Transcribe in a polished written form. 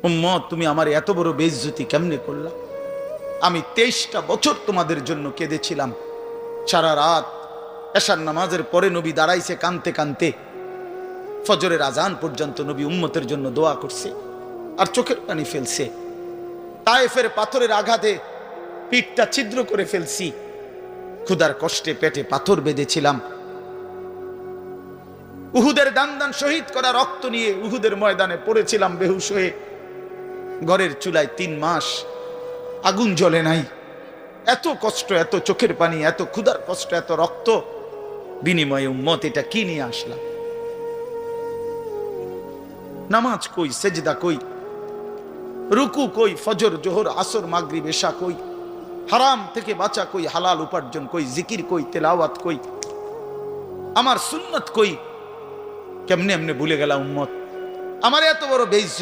উম্মত, তুমি আমার এত বড় বেইজ্জতি কেমনে করলা? আমি 23টা বছর তোমাদের জন্য কেঁদেছিলাম। সারা রাত এশার নামাজের পরে নবী দাঁড়াইছে কানতে কানতে, ফজরের আজান পর্যন্ত নবী উম্মতের জন্য দোয়া করছে আর চোখের পানি ফেলছে। তায়েফের পাথরের আঘাতে পিঠটা ছিদ্র করে ফেলছি, ক্ষুধার কষ্টে পেটে পাথর বেঁধেছিলাম। উহুদের দান দান শহীদ করা রক্ত নিয়ে উহুদের ময়দানে পড়েছিলাম বেহুশ হয়ে। ঘরের চুলায় 3 মাস আগুন জ্বলে নাই। এত কষ্ট, এত চোখের পানি, এত ক্ষুধার কষ্ট, এত রক্ত, বিনিময়ে উম্মত এটা কি নিয়ে আসলাম? নামাজ কই, সেজদা কই, রুকু কই, ফজর জোহর আসর মাগরিব এশা কই, হারাম থেকে বাঁচা কই, হালাল উপার্জন কই, জিকির কই, তেলাওয়াত কই, আমার সুন্নত কই? কেমনে এমনে ভুলে গেলা উম্মত? আমার এত বড় বেইজ্জত